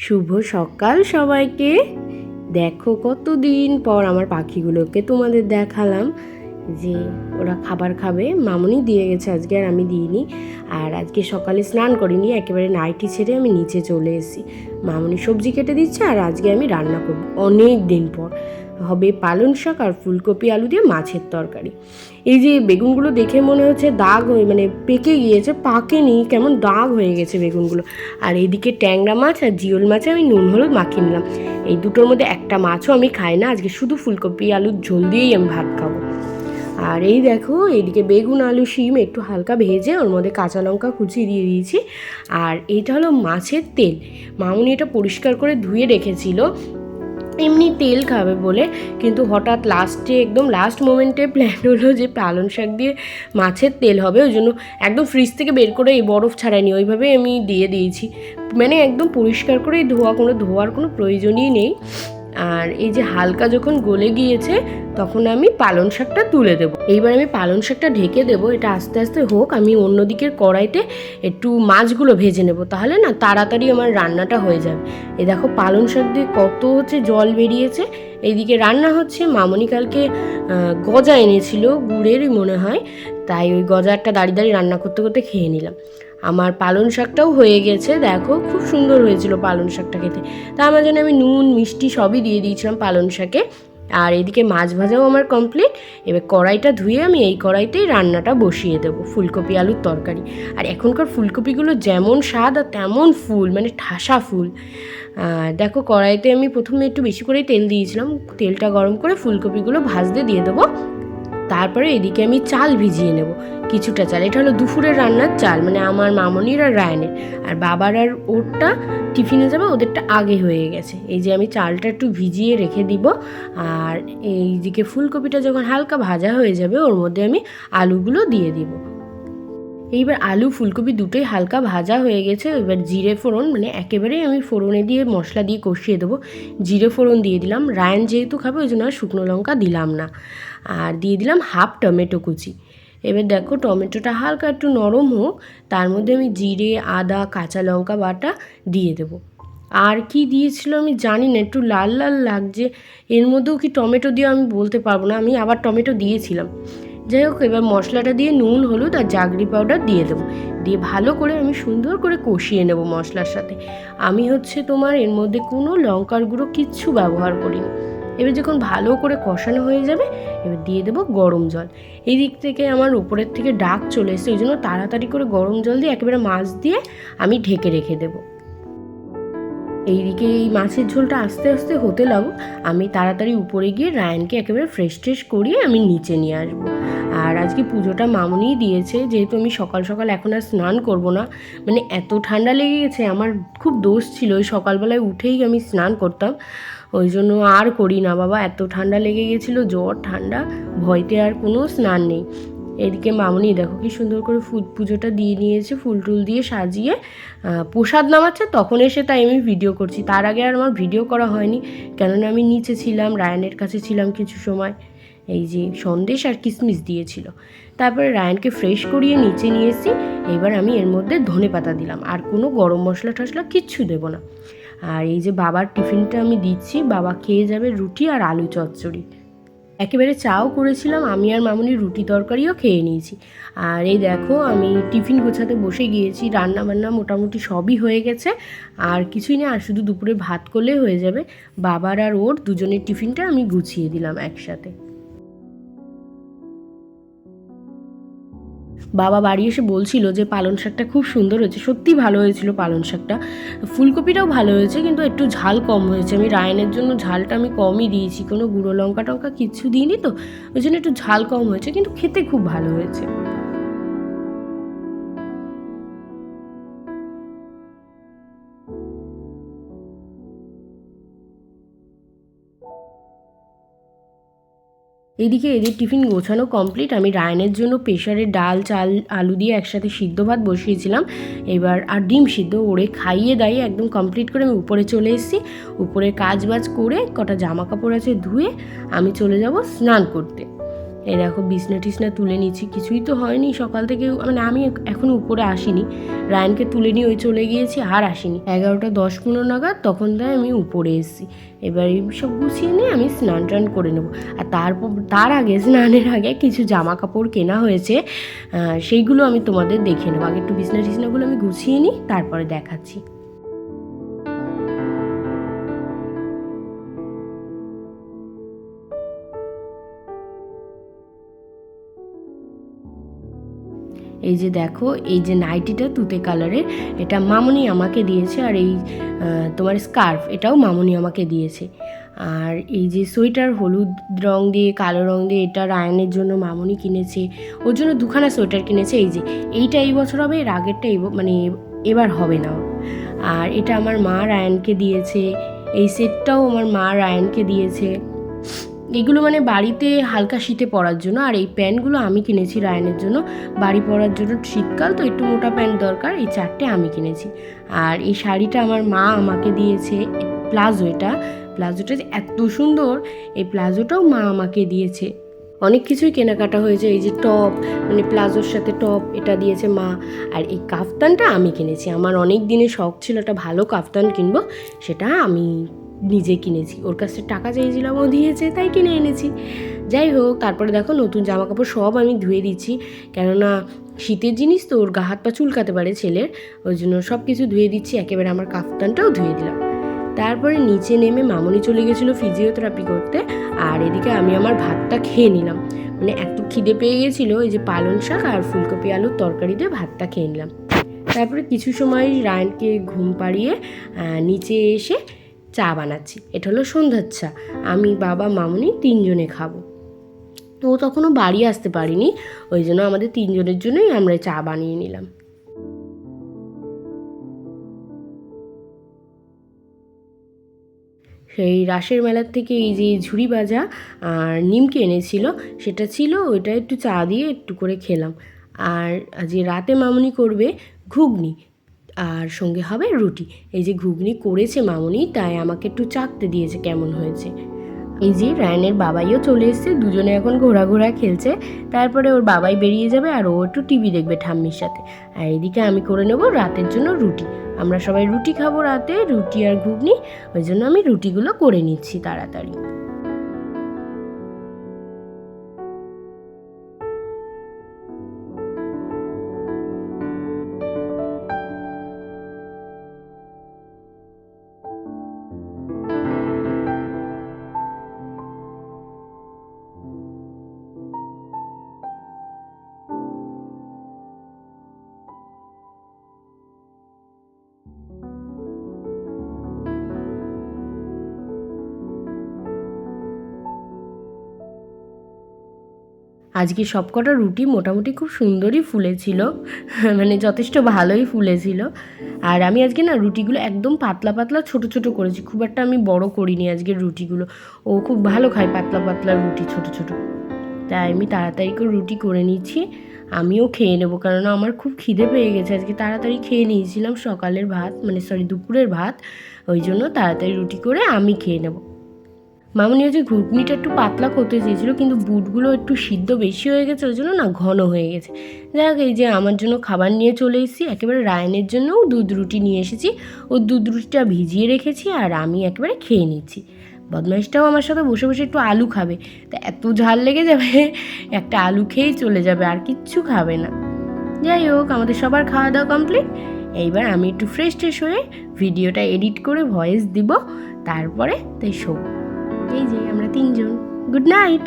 শুভ সকাল সবাইকে। দেখো কতদিন পর আমার পাখিগুলোকে তোমাদের দেখালাম যে ওরা খাবার খাবে। মামুনি দিয়ে গেছে আজকে, আর আমি দিইনি। আর আজকে সকালে স্নান করিনি, একেবারে নাইটি ছেড়ে আমি নিচে চলে এসেছি। মামুনি সবজি কেটে দিচ্ছে, আর আজকে আমি রান্না করব। অনেক দিন পর হবে পালং শাক আর ফুলকপি আলু দিয়ে মাছের তরকারি। এই যে বেগুনগুলো দেখে মনে হচ্ছে দাগ হয়ে পেকে গিয়েছে, পাকেনি, কেমন দাগ হয়ে গেছে বেগুনগুলো। আর এইদিকে ট্যাংরা মাছ আর জিওল মাছে আমি নুন হলুদ মাখিয়ে নিলাম। এই দুটোর মধ্যে একটা মাছও আমি খাই না, আজকে শুধু ফুলকপি আলুর ঝোল দিয়েই আমি ভাত খাবো। আর এই দেখো এইদিকে বেগুন আলু শিম একটু হালকা ভেজে ওর মধ্যে কাঁচা লঙ্কা কুচিয়ে দিয়ে দিয়েছি। আর এটা হলো মাছের তেল। মামুনি এটা পরিষ্কার করে ধুয়ে রেখেছিল এমনি তেল খাবে বলে, কিন্তু হঠাৎ একদম লাস্ট মোমেন্টে প্ল্যান হলো যে পালং শাক দিয়ে মাছের তেল হবে। ওই জন্য একদম ফ্রিজ থেকে বের করে এই বরফ ছাড়াইনি, ওইভাবে আমি দিয়ে দিয়েছি। একদম পরিষ্কার করে ধোয়ার কোনো প্রয়োজনই নেই। আর এই যে হালকা যখন গলে গিয়েছে তখন আমি পালং শাকটা তুলে দেবো। এইবার আমি পালং শাকটা ঢেকে দেবো, এটা আস্তে আস্তে হোক। আমি অন্যদিকের কড়াইতে একটু মাছগুলো ভেজে নেব, তাহলে না তাড়াতাড়ি আমার রান্নাটা হয়ে যাবে। এই দেখো পালং শাক দিয়ে কত জল বেরিয়েছে। এইদিকে রান্না হচ্ছে। মামনি কালকে গজা এনেছিল, গুড়েরই মনে হয়, তাই ওই গজারটা দাঁড়িয়ে দাঁড়িয়ে রান্না করতে করতে খেয়ে নিলাম। আমার পালং শাকটাও হয়ে গেছে, দেখো খুব সুন্দর হয়েছিল পালং শাকটা খেতে। তার মাঝে আমি নুন মিষ্টি সবই দিয়ে দিয়েছিলাম পালং শাকে। আর এদিকে মাছ ভাজাও আমার কমপ্লিট। এবার কড়াইটা ধুয়ে আমি এই কড়াইতেই রান্নাটা বসিয়ে দেবো, ফুলকপি আলুর তরকারি। আর এখনকার ফুলকপিগুলো যেমন স্বাদ আর তেমন ফুল, ঠাসা ফুল। দেখো কড়াইতে আমি প্রথমে একটু বেশি করেই তেল দিয়েছিলাম। তেলটা গরম করে ফুলকপিগুলো ভাজতে দিয়ে দেবো। তারপরে এদিকে আমি চাল ভিজিয়ে নেব, কিছুটা চাল। এটা হলো দুপুরের রান্নার চাল, আমার মামনির আর রায়নের। আর বাবার আর ওরটা টিফিনে যাবে, ওদেরটা আগে হয়ে গেছে। এই যে আমি চালটা একটু ভিজিয়ে রেখে দিব। আর এইদিকে ফুলকপিটা যখন হালকা ভাজা হয়ে যাবে ওর মধ্যে আমি আলুগুলো দিয়ে দিব। এইবার আলু ফুলকপি দুটোই হালকা ভাজা হয়ে গেছে। এবার জিরে ফোড়ন একেবারেই আমি ফোড়নে দিয়ে মশলা দিয়ে কষিয়ে দেবো। জিরে ফোড়ন দিয়ে দিলাম, রায়ন যেহেতু খাবে ওই জন্য আর শুকনো লঙ্কা দিলাম না। আর দিয়ে দিলাম হাফ টমেটো কুচি। এবার দেখো টমেটোটা হালকা একটু নরম হোক, তার মধ্যে আমি জিরে আদা কাঁচা লঙ্কা বাটা দিয়ে দেবো। আর কি দিয়েছিল আমি জানি না, একটু লাল লাল লাগছে। এর মধ্যেও কি টমেটো দিয়ে আমি বলতে পারবো না, আমি আবার টমেটো দিয়েছিলাম। যাই হোক, এবার মশলাটা দিয়ে নুন হলুদ আর জাগরি পাউডার দিয়ে দেবো। দিয়ে ভালো করে আমি সুন্দর করে কষিয়ে নেব মশলার সাথে। আমি তোমার এর মধ্যে কোনো লঙ্কার গুঁড়ো কিচ্ছু ব্যবহার করিনি। এবার যখন ভালো করে কষানো হয়ে যাবে এবার দিয়ে দেবো গরম জল। এই দিক থেকে আমার উপরের থেকে ডাক চলে এসেছে, ওই জন্য তাড়াতাড়ি করে গরম জল দিয়ে একেবারে মাছ দিয়ে আমি ঢেকে রেখে দেবো। এইদিকে এই মাছের ঝোলটা আস্তে আস্তে হতে লাগুক, আমি তাড়াতাড়ি উপরে গিয়ে রায়নকে একেবারে ফ্রেশ করিয়ে আমি নিচে নিয়ে আসবো। আর আজকে পুজোটা মামুনিই দিয়েছে, যেহেতু আমি সকাল সকাল এখন আর স্নান করব না। এত ঠান্ডা লেগে গেছে, আমার খুব দোষ ছিল। ওই সকালবেলায় উঠেই আমি স্নান করতাম, ওই জন্য আর করি না বাবা। এত ঠান্ডা লেগে গেছিলো, জ্বর ঠান্ডা, ভয়তে আর কোনো স্নান নেই। এদিকে মামনি দেখো কি সুন্দর করে পুজোটা দিয়ে নিয়েছে, ফুল টুল দিয়ে সাজিয়ে প্রসাদ নামাচ্ছে, তখন এসে তাই আমি ভিডিও করছি। তার আগে আর আমার ভিডিও করা হয়নি, কেননা আমি নিচে ছিলাম, রায়নের কাছে ছিলাম কিছু সময়। এই যে সন্দেশ আর কিশমিশ দিয়েছিল। তারপরে রায়নকে ফ্রেশ করিয়ে নিচে নিয়ে এসেছি। এবার আমি এর মধ্যে ধনেপাতা দিলাম, আর কোনো গরম মশলা টশলা কিচ্ছু দেবো না। আর এই যে বাবার টিফিনটা আমি দিচ্ছি, বাবা খেয়ে যাবে রুটি আর আলু চচ্চড়ি। একেবারে চাও করেছিলাম, আমি আর মামুনি রুটি তরকারিও খেয়ে নিয়েছি। আর এই দেখো আমি টিফিন গোছাতে বসে গিয়েছি, রান্না বান্না মোটামুটি সবই হয়ে গেছে। আর কিছুই না, আর শুধু দুপুরে ভাত করলে হয়ে যাবে। বাবার আর ওর দুজনের টিফিনটা আমি গুছিয়ে দিলাম একসাথে। বাবা বাড়ি এসে বলছিল যে পালং শাকটা খুব সুন্দর হয়েছে। সত্যি ভালো হয়েছিল পালং শাকটা। ফুলকপিটাও ভালো হয়েছে, কিন্তু একটু ঝাল কম হয়েছে। আমি রায়নের জন্য ঝালটা আমি কমই দিয়েছি, কোনো গুঁড়ো লঙ্কা টঙ্কা কিচ্ছু দিইনি তো, ওই জন্য একটু ঝাল কম হয়েছে, কিন্তু খেতে খুব ভালো হয়েছে। এদিকে এদের টিফিন গোছানো কমপ্লিট। আমি রায়নের জন্য প্রেশারে ডাল চাল আলু দিয়ে একসাথে সিদ্ধ ভাত বসিয়েছিলাম। এবার আর ডিম সিদ্ধ ওরে খাইয়ে দাইয়ে একদম কমপ্লিট করে আমি উপরে চলে এসেছি। উপরে কাজ বাজ করে কটা জামা কাপড় আছে ধুয়ে আমি চলে যাব স্নান করতে। এই দেখো বিছনা টিছনা তুলে নিচ্ছি, কিছুই তো হয়নি সকাল থেকে, মানে আমি এখনও উপরে আসিনি, রায়ানকে তুলে নিয়ে ওই চলে গিয়েছি আর আসিনি। 11:10-15 নাগাদ তখন তাই আমি উপরে এসেছি। এবার এই সব গুছিয়ে নিয়ে আমি স্নান টান করে নেবো। আর তার আগে, স্নানের আগে কিছু জামা কাপড় কেনা হয়েছে, সেইগুলো আমি তোমাদের দেখে নেবো। আগে একটু বিছনা টিছনাগুলো আমি গুছিয়ে নিই, তারপরে দেখাচ্ছি। এই যে দেখো, এই যে নাইটিটা তুতে কালারের, এটা মামনি আমাকে দিয়েছে। আর এই তোমার স্কার্ফ, এটাও মামনি আমাকে দিয়েছে। আর এই যে সোয়েটার হলুদ রং দিয়ে কালো রং দিয়ে, এটা রায়ানের জন্য মামনি কিনেছে, ওর জন্য দুখানা সোয়েটার কিনেছে। এই যে এইটা এই বছর হবে, এর আগেরটা মানে এবার হবে না। আর এটা আমার মা রায়ানকে দিয়েছে, এই সেটটাও আমার মা রায়ানকে দিয়েছে। এগুলো মানে বাড়িতে হালকা শীতে পরার জন্য। আর এই প্যান্টগুলো আমি কিনেছি রায়ানের জন্য, বাড়ি পরার জন্য, শীতকাল তো একটু মোটা প্যান্ট দরকার, এই 4টে আমি কিনেছি। আর এই শাড়িটা আমার মা আমাকে দিয়েছে, প্লাজোটা এত সুন্দর, এই প্লাজোটাও মা আমাকে দিয়েছে। অনেক কিছুই কেনাকাটা হয়েছে। এই যে টপ, মানে প্লাজোর সাথে টপ, এটা দিয়েছে মা। আর এই কাফতানটা আমি কিনেছি, আমার অনেক দিনের শখ ছিল একটা ভালো কাফতান কিনবো, সেটা আমি নিজে কিনেছি। ওর কাছে টাকা চেয়েছিলাম, ও দিয়েছে, তাই কিনে এনেছি। যাই হোক, তারপরে দেখো নতুন জামা কাপড় সব আমি ধুয়ে দিচ্ছি, কেননা শীতের জিনিস তো, ওর গা হাত পা চুলকাতে পারে ছেলের, ওই জন্য সব কিছু ধুয়ে দিচ্ছি। একেবারে আমার কাফতানটাও ধুয়ে দিলাম। তারপরে নিচে নেমে মামনি চলে গেছিলো ফিজিওথেরাপি করতে, আর এদিকে আমি আমার ভাতটা খেয়ে নিলাম। মানে এত খিদে পেয়ে গেছিলো, এই যে পালং শাক আর ফুলকপি আলুর তরকারি দিয়ে ভাতটা খেয়ে নিলাম। তারপরে কিছু সময় রায়ানকে ঘুম পাড়িয়ে নিচে এসে চা বানাচ্ছি। এটা হলো সন্ধ্যার চা, আমি, বাবা, মামনি 3জনে খাবো। ও তখনও বাড়ি আসতে পারিনি, ওই জন্য আমাদের 3জনের জন্যই আমরা চা বানিয়ে নিলাম। সেই রাসের মেলার থেকে এই যে ঝুড়ি ভাজা আর নিমকি এনেছিল, সেটা ছিল, ওইটা একটু চা দিয়ে একটু করে খেলাম। আর যে রাতে মামনি করবে ঘুগনি, আর সঙ্গে হবে রুটি। এই যে ঘুগনি করেছে মামনি, তাই আমাকে একটু চাখতে দিয়েছে কেমন হয়েছে। এই যে রায়ানের বাবাইও চলে এসেছে, দুজনে এখন ঘোরা খেলছে। তারপরে ওর বাবাই বেরিয়ে যাবে, আর ও একটু টিভি দেখবে ঠাম্মির সাথে। আর এদিকে আমি করে নেব রাতের জন্য রুটি। আমরা সবাই রুটি খাবো রাতে, রুটি আর ঘুগনি, ওই জন্য আমি রুটিগুলো করে নিচ্ছি তাড়াতাড়ি। আজকে সবকটা রুটি মোটামুটি খুব সুন্দরই ফুলেছিল, মানে যথেষ্ট ভালোই ফুলেছিল। আর আমি আজকে না রুটিগুলো একদম পাতলা পাতলা ছোট ছোট করেছি, খুব একটা আমি বড় করিনি আজকের রুটিগুলো। ও খুব ভালো খায় পাতলা পাতলা রুটি, ছোট ছোট। তাই আমি তাড়াতাড়ি করে রুটি করে নিচ্ছি, আমিও খেয়ে নেবো, কেননা আমার খুব খিদে পেয়ে গেছে। আজকে তাড়াতাড়ি খেয়ে নিয়েছিলাম সকালের ভাত, মানে দুপুরের ভাত, ওই জন্য তাড়াতাড়ি রুটি করে আমি খেয়ে নেবো। মামনি হচ্ছে ঘুগনিটা একটু পাতলা করতে চেয়েছিলো, কিন্তু বুটগুলো একটু সিদ্ধ বেশি হয়ে গেছে, ওই জন্য না ঘন হয়ে গেছে। যাই হোক, এই যে আমার জন্য খাবার নিয়ে চলে এসেছি, একেবারে রায়ানের জন্যও দুধ রুটি নিয়ে এসেছি। ও দুধ রুটিটা ভিজিয়ে রেখেছি, আর আমি একেবারে খেয়ে নিচ্ছি। বদমাইশটাও আমার সাথে বসে বসে একটু আলু খাবে, তা এত ঝাল লেগে যাবে, একটা আলু খেয়েই চলে যাবে, আর কিচ্ছু খাবে না। যাই হোক, আমাদের সবার খাওয়া দাওয়া কমপ্লিট। এইবার আমি একটু ফ্রেশ হয়ে ভিডিওটা এডিট করে ভয়েস দিব, তারপরে তাই শোবো। এই যে আমরা 3জন, গুড নাইট।